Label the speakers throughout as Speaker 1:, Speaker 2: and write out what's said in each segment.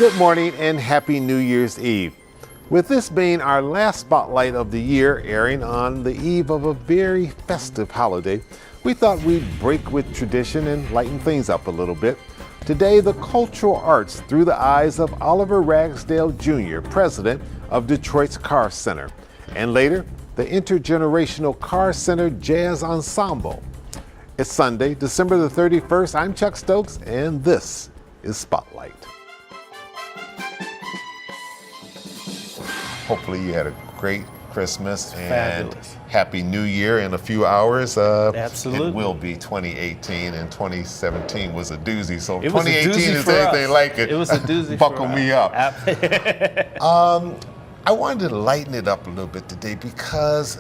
Speaker 1: Good morning and happy New Year's Eve. With this being our last spotlight of the year, airing on the eve of a very festive holiday, we thought we'd break with tradition and lighten things up a little bit. Today, the cultural arts through the eyes of Oliver Ragsdale Jr., president of Detroit's Carr Center. And later, the intergenerational Carr Center Jazz Ensemble. It's Sunday, December the 31st. I'm Chuck Stokes, and this is Spotlight. Hopefully you had a great Christmas and
Speaker 2: fabulous.
Speaker 1: Happy New Year in a few hours.
Speaker 2: Absolutely.
Speaker 1: It will be 2018, and 2017 was a doozy. So
Speaker 2: It was a
Speaker 1: 2018
Speaker 2: doozy
Speaker 1: is
Speaker 2: for
Speaker 1: anything
Speaker 2: us.
Speaker 1: like it.
Speaker 2: It was a doozy
Speaker 1: Buckle
Speaker 2: for
Speaker 1: me
Speaker 2: us.
Speaker 1: up. I wanted to lighten it up a little bit today because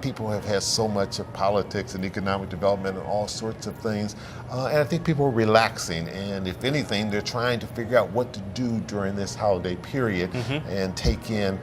Speaker 1: people have had so much of politics and economic development and all sorts of things. And I think people are relaxing. And if anything, they're trying to figure out what to do during this holiday period and take in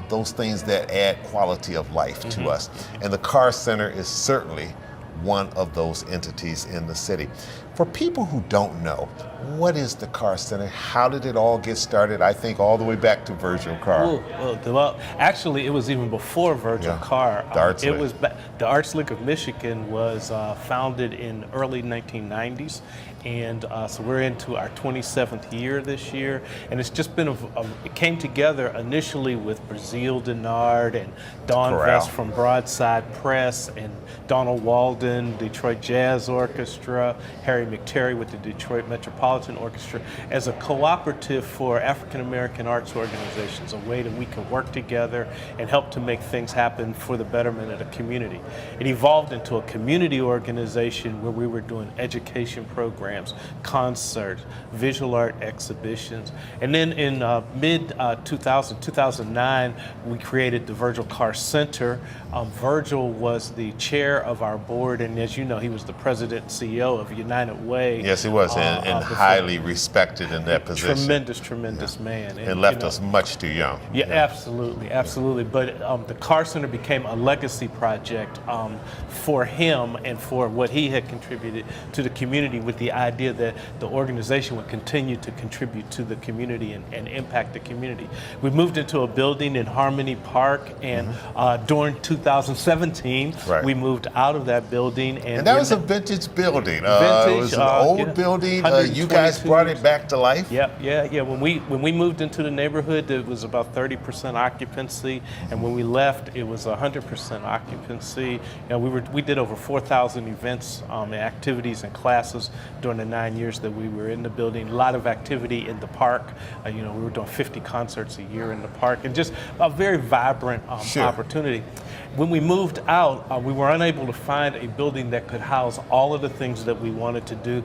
Speaker 1: those things that add quality of life to us. And the Carr Center is certainly one of those entities in the city. For people who don't know, what is the Carr Center? How did it all get started? I think all the way back to Virgil Carr.
Speaker 2: Well, actually, it was even before Virgil Carr.
Speaker 1: The Arts League.
Speaker 2: The Arts League of Michigan was founded in early 1990s, and so we're into our 27th year this year, and it's just been it came together initially with Brazil Denard and Don Vest from Broadside Press and Donald Walden, Detroit Jazz Orchestra, Harry McTerry with the Detroit Metropolitan Orchestra, as a cooperative for African American arts organizations, a way that we can work together and help to make things happen for the betterment of the community. It evolved into a community organization where we were doing education programs, concerts, visual art exhibitions, and then in mid-2009, we created the Virgil Carr Center. Virgil was the chair of our board, and as you know, he was the president and CEO of United Way.
Speaker 1: Yes, he was, and highly respected in that position.
Speaker 2: Tremendous man.
Speaker 1: And left us much too young.
Speaker 2: Yeah, absolutely. But the Carr Center became a legacy project for him and for what he had contributed to the community, with the idea that the organization would continue to contribute to the community and impact the community. We moved into a building in Harmony Park, and during 2017, we moved out of that building. And
Speaker 1: that was a vintage building. It was an old building. You guys brought it back to life?
Speaker 2: Yeah. When we moved into the neighborhood, it was about 30% occupancy, and when we left, it was 100% occupancy. We did over 4,000 events and activities and classes during the 9 years that we were in the building. A lot of activity in the park. We were doing 50 concerts a year in the park, and just a very vibrant opportunity. When we moved out, we were unable to find a building that could house all of the things that we wanted to do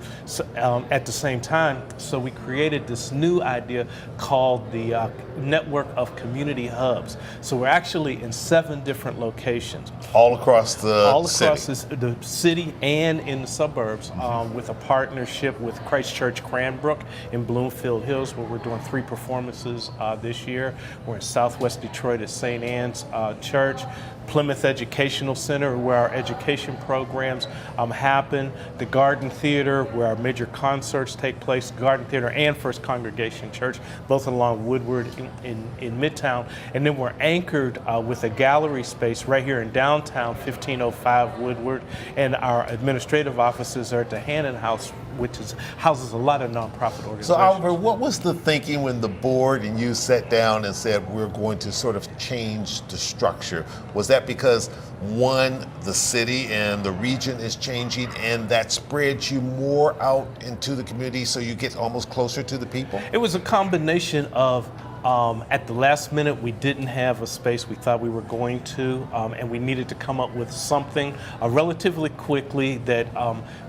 Speaker 2: at the same time. So we created this new idea called the Network of Community Hubs. So we're actually in 7 different locations.
Speaker 1: All across the
Speaker 2: the city and in the suburbs, with a partnership with Christ Church Cranbrook in Bloomfield Hills, where we're doing 3 performances this year. We're in Southwest Detroit at St. Anne's Church. Plymouth Educational Center, where our education programs happen, the Garden Theater, where our major concerts take place, Garden Theater and First Congregation Church, both along Woodward in Midtown. And then we're anchored with a gallery space right here in downtown, 1505 Woodward, and our administrative offices are at the Hannon House, which houses a lot of nonprofit organizations.
Speaker 1: So Oliver, what was the thinking when the board and you sat down and said, we're going to sort of change the structure? Was that because, one, the city and the region is changing, and that spreads you more out into the community so you get almost closer to the people?
Speaker 2: It was a combination of at the last minute, we didn't have a space we thought we were going to, and we needed to come up with something relatively quickly that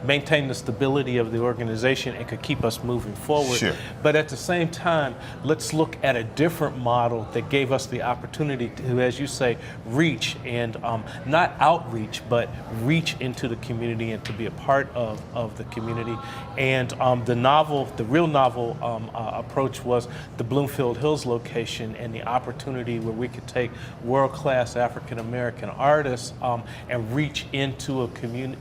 Speaker 2: maintained the stability of the organization and could keep us moving forward.
Speaker 1: Sure.
Speaker 2: But at the same time, let's look at a different model that gave us the opportunity to, as you say, reach and not outreach, but reach into the community and to be a part of the community. And the real novel approach was the Bloomfield Hills Hills location and the opportunity where we could take world-class African American artists and reach into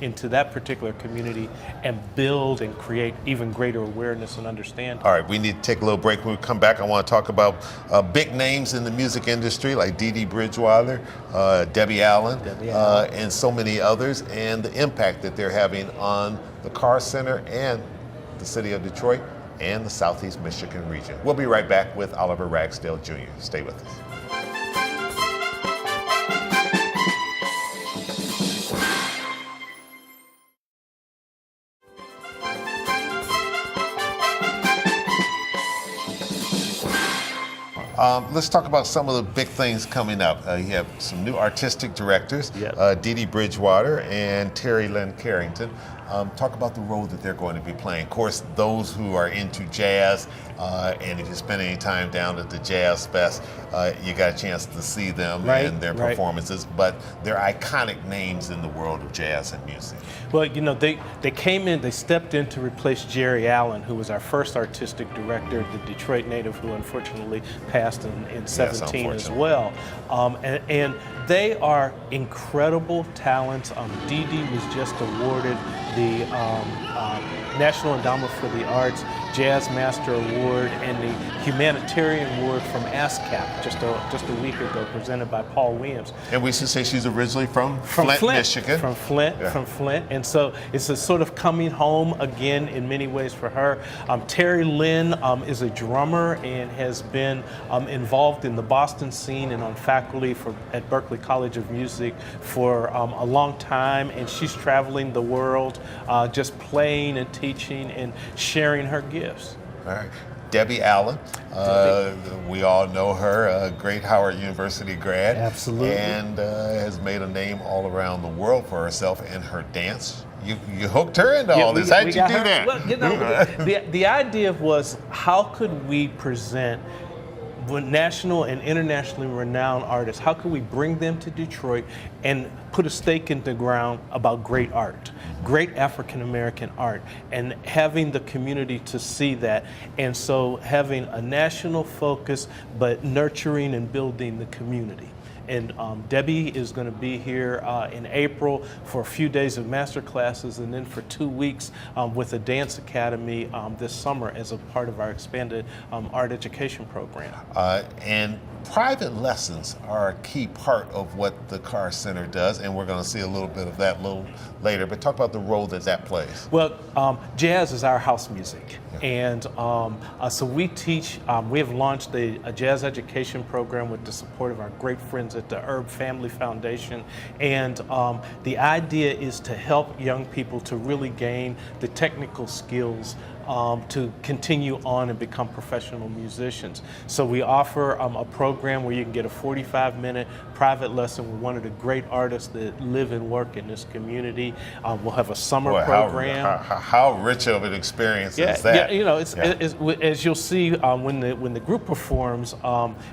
Speaker 2: into that particular community and build and create even greater awareness and understanding.
Speaker 1: All right, we need to take a little break. When we come back, I want to talk about big names in the music industry like Dee Dee Bridgewater, Debbie Allen, and so many others, and the impact that they're having on the Carr Center and the city of Detroit and the Southeast Michigan region. We'll be right back with Oliver Ragsdale Jr. Stay with us. Let's talk about some of the big things coming up. You have some new artistic directors,
Speaker 2: Yep.
Speaker 1: Dee Dee Bridgewater and Terry Lynn Carrington. Talk about the role that they're going to be playing. Of course, those who are into jazz, and if you spend any time down at the Jazz Fest, you got a chance to see them and their performances, but they're iconic names in the world of jazz and music.
Speaker 2: Well, you know, they came in, they stepped in to replace Jerry Allen, who was our first artistic director, the Detroit native who unfortunately passed in 17 as well. And they are incredible talents. Dee Dee was just awarded the National Endowment for the Arts Jazz Master Award and the Humanitarian Award from ASCAP just a week ago, presented by Paul Williams.
Speaker 1: And we should say she's originally from Flint, Michigan.
Speaker 2: From Flint, and so it's a sort of coming home again in many ways for her. Terry Lynn is a drummer and has been involved in the Boston scene and on faculty at Berklee College of Music for a long time, and she's traveling the world just playing and teaching and sharing her gifts.
Speaker 1: All right. Debbie Allen, we all know her, a great Howard University grad.
Speaker 2: Absolutely.
Speaker 1: And has made a name all around the world for herself and her dance. You hooked her into all this. How'd you do that?
Speaker 2: Well, you know, the idea was, how could we present national and internationally renowned artists, how could we bring them to Detroit and put a stake in the ground about great art, great African American art, and having the community to see that. And so having a national focus, but nurturing and building the community. And Debbie is going to be here in April for a few days of master classes, and then for 2 weeks with a dance academy this summer as a part of our expanded art education program.
Speaker 1: And private lessons are a key part of what the Carr Center does, and we're going to see a little bit of that a little later. But talk about the role that plays.
Speaker 2: Well, jazz is our house music. And so we teach, we have launched a jazz education program with the support of our great friends at the Herb Family Foundation. And the idea is to help young people to really gain the technical skills to continue on and become professional musicians. So we offer a program where you can get a 45-minute private lesson with one of the great artists that live and work in this community. We'll have a summer program.
Speaker 1: How rich of an experience is that?
Speaker 2: Yeah, you know, it's, as you'll see when the group performs,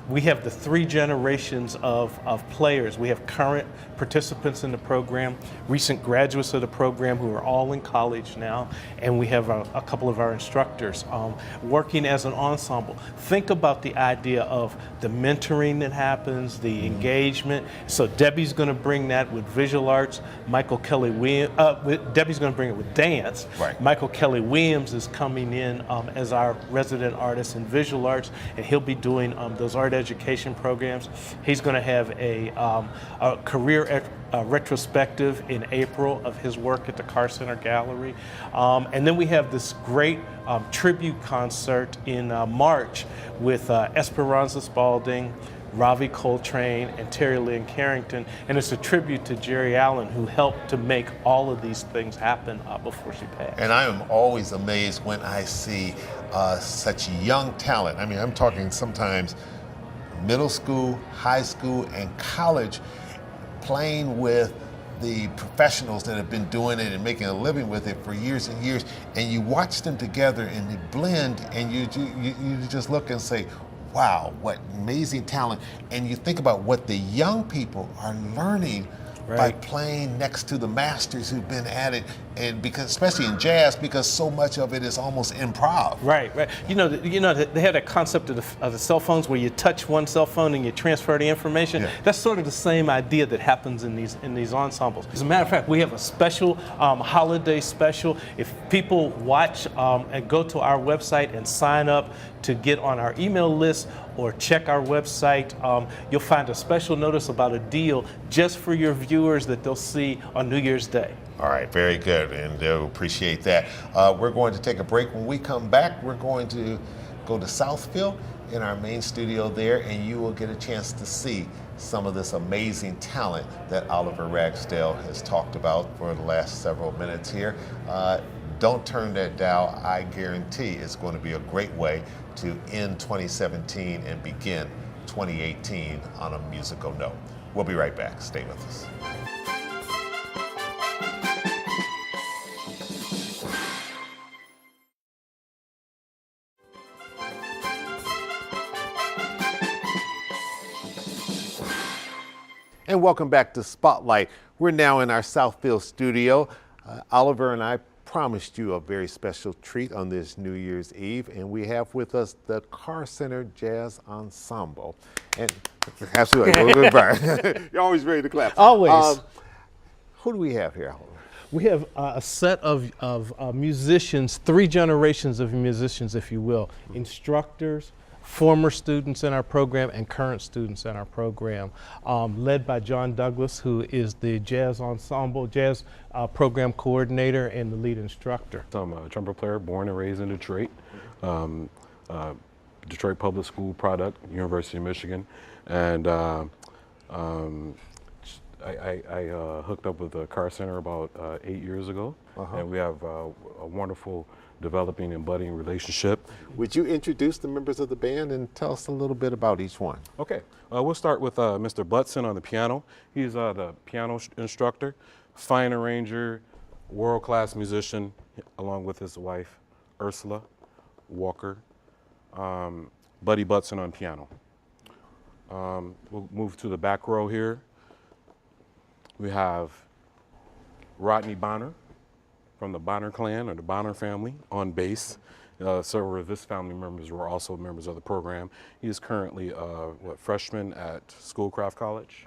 Speaker 2: we have the 3 generations of players. We have current participants in the program, recent graduates of the program who are all in college now, and we have a couple of our instructors working as an ensemble. Think about the idea of the mentoring that happens, the engagement. So Debbie's going to bring that with visual arts. Michael Kelly Williams, Debbie's going to bring it with dance.
Speaker 1: Right.
Speaker 2: Michael Kelly Williams is coming in as our resident artist in visual arts, and he'll be doing those art education programs. He's going to have a career retrospective in April of his work at the Carr Center Gallery. And then we have this great tribute concert in March with Esperanza Spalding, Ravi Coltrane, and Terry Lynn Carrington. And it's a tribute to Jerry Allen, who helped to make all of these things happen before she passed.
Speaker 1: And I am always amazed when I see such young talent. I mean, I'm talking sometimes middle school, high school, and college, playing with the professionals that have been doing it and making a living with it for years and years, and you watch them together and they blend, and you just look and say, wow, what amazing talent. And you think about what the young people are learning by playing next to the masters who've been at it, and because especially in jazz, because so much of it is almost improv.
Speaker 2: Right. You know, they have that concept of the cell phones where you touch one cell phone and you transfer the information.
Speaker 1: Yeah.
Speaker 2: That's sort of the same idea that happens in these ensembles. As a matter of fact, we have a special holiday special. If people watch and go to our website and sign up to get on our email list or check our website, you'll find a special notice about a deal just for your viewers that they'll see on New Year's Day.
Speaker 1: All right, very good, and they'll appreciate that. We're going to take a break. When we come back, we're going to go to Southfield in our main studio there, and you will get a chance to see some of this amazing talent that Oliver Ragsdale has talked about for the last several minutes here. Don't turn that dial. I guarantee it's going to be a great way to end 2017 and begin 2018 on a musical note. We'll be right back. Stay with us. And welcome back to Spotlight. We're now in our Southfield studio. Oliver and I promised you a very special treat on this New Year's Eve, and we have with us the Carr Center Jazz Ensemble. And absolutely, you're always ready to clap.
Speaker 2: Always.
Speaker 1: Who do we have here, Oliver?
Speaker 2: We have a set of musicians, 3 generations of musicians, if you will, instructors, former students in our program and current students in our program, led by John Douglas, who is the jazz ensemble, jazz program coordinator and the lead instructor.
Speaker 3: I'm a trumpet player, born and raised in Detroit. Detroit Public School product, University of Michigan. And I hooked up with the Carr Center about 8 years ago. And we have a wonderful developing and budding relationship.
Speaker 1: Would you introduce the members of the band and tell us a little bit about each one?
Speaker 3: Okay, we'll start with Mr. Butson on the piano. He's the piano instructor, fine arranger, world-class musician, along with his wife, Ursula Walker. Buddy Butson on piano. We'll move to the back row here. We have Rodney Bonner from the Bonner clan or the Bonner family on bass. Several of his family members were also members of the program. He is currently freshman at Schoolcraft College.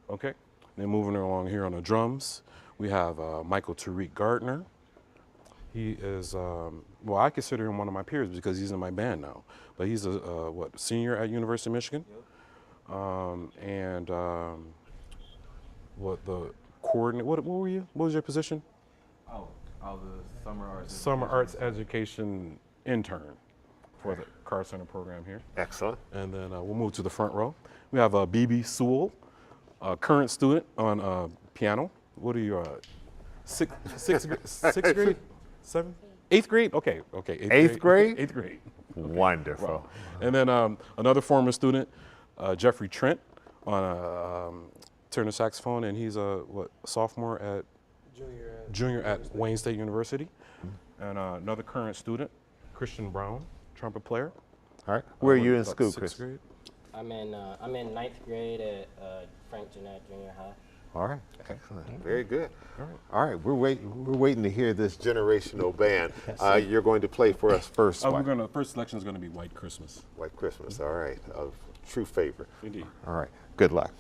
Speaker 3: Okay, then moving along here on the drums, we have Michael Tariq Gardner. He is, well, I consider him one of my peers because he's in my band now. But he's a senior at University of Michigan. What were you? What was your position?
Speaker 4: I was a
Speaker 3: Summer Arts Education intern for the Carr Center program here.
Speaker 1: Excellent.
Speaker 3: And then we'll move to the front row. We have B.B. Sewell, a current student on piano. What are you, sixth grade? Seventh? 8th grade? Okay.
Speaker 1: Eighth grade?
Speaker 3: 8th grade.
Speaker 1: Wonderful.
Speaker 3: Wow. And then another former student, Jeffrey Trent, on tenor saxophone, and he's a sophomore at junior at Wayne State University. And another current student, Christian Brown, trumpet player.
Speaker 1: All right. Where are you in school,
Speaker 3: 6th
Speaker 1: Chris?
Speaker 3: grade.
Speaker 5: I'm in 9th grade at Frank Jeanette Junior High.
Speaker 1: All right, excellent, very good. All right, we're waiting to hear this generational band. You're going to play for us first.
Speaker 3: First selection is going to be White Christmas.
Speaker 1: White Christmas, all right, a true favorite.
Speaker 3: Indeed.
Speaker 1: All right, good luck.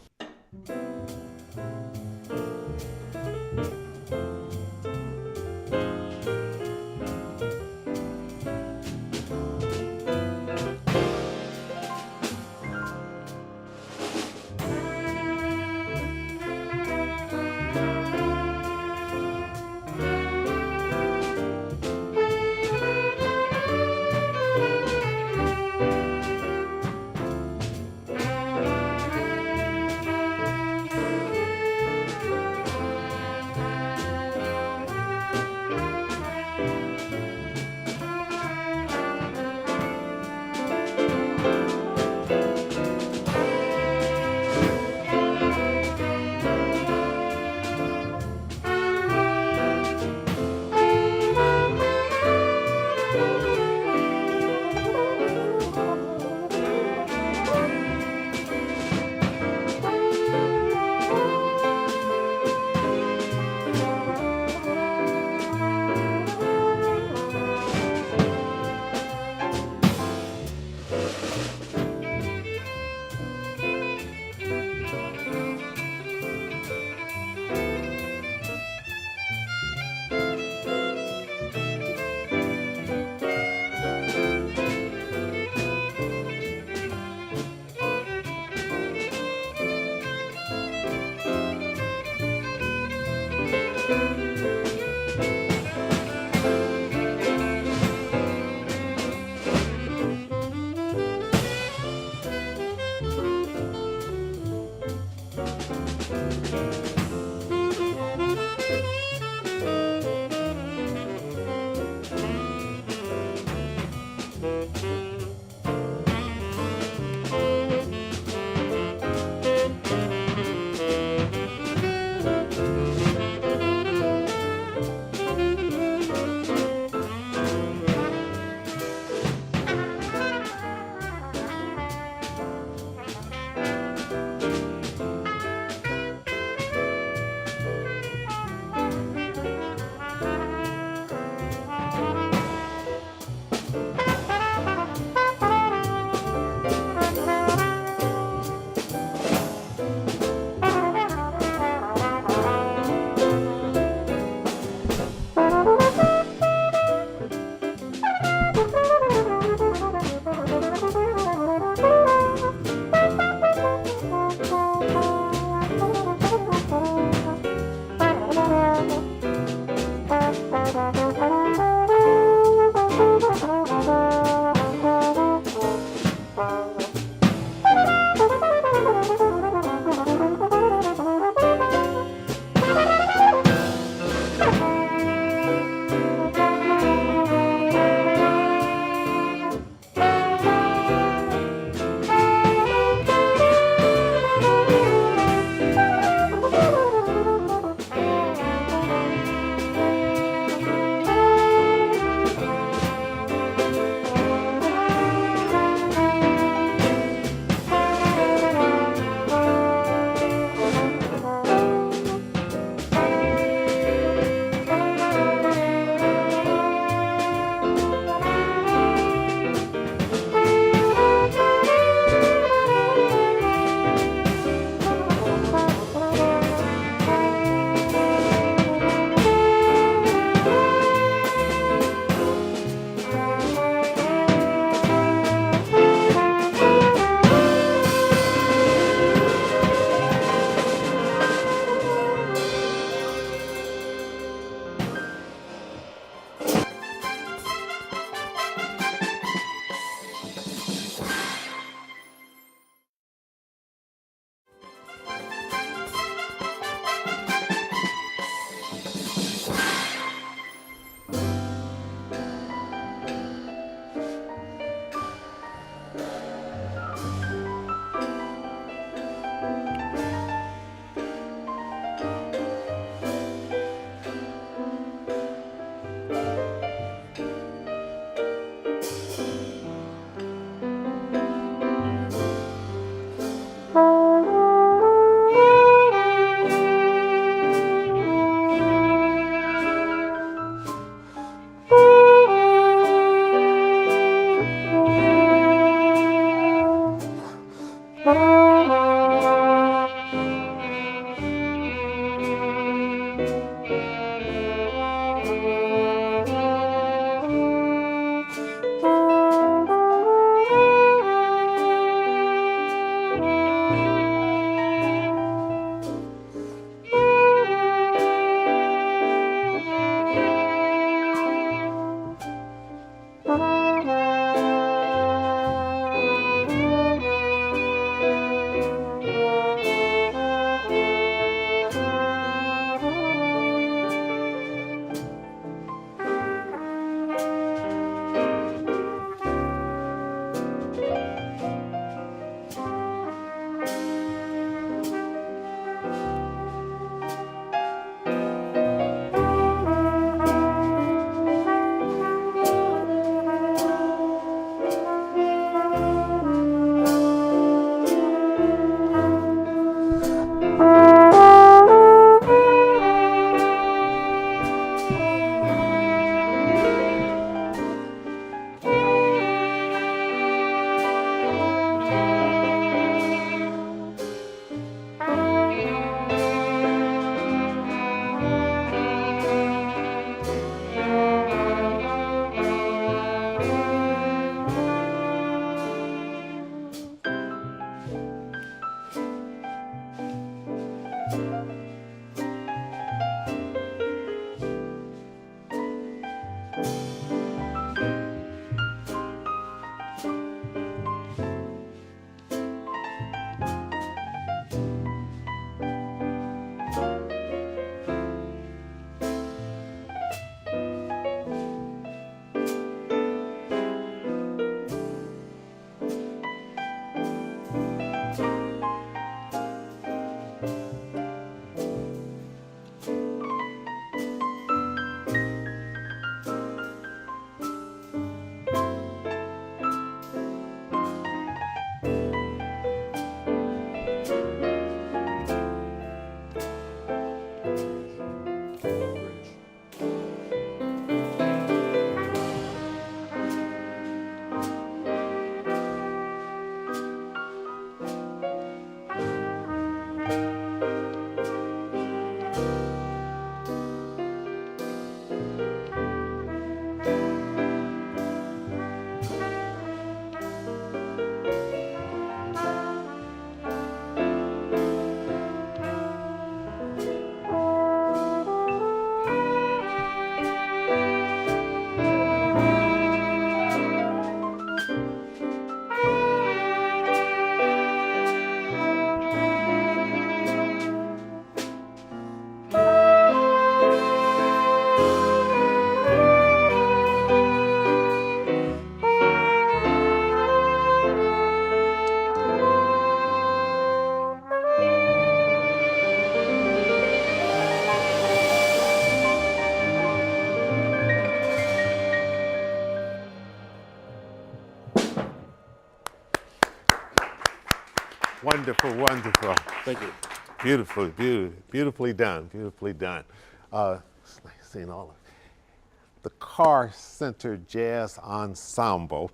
Speaker 1: Wonderful, wonderful.
Speaker 3: Thank you.
Speaker 1: Beautifully done, beautifully done. It's nice seeing all of the Carr Center Jazz Ensemble.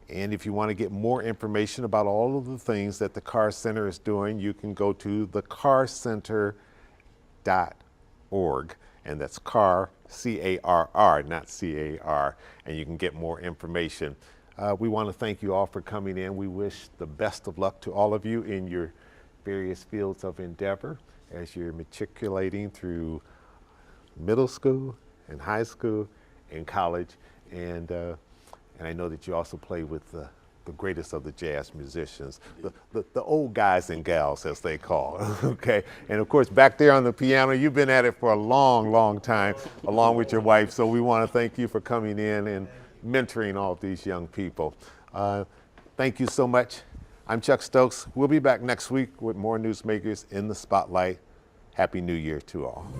Speaker 1: And if you want to get more information about all of the things that the Carr Center is doing, you can go to thecarrcenter.org. And that's Carr, C-A-R-R, not C-A-R. And you can get more information. We want to thank you all for coming in. We wish the best of luck to all of you in your various fields of endeavor as you're matriculating through middle school and high school and college. And I know that you also play with the greatest of the jazz musicians, the old guys and gals, as they call, okay? And of course, back there on the piano, you've been at it for a long, long time, along with your wife. So we want to thank you for coming in and mentoring all of these young people. Thank you so much. I'm Chuck Stokes. We'll be back next week with more Newsmakers in the Spotlight. Happy New Year to all.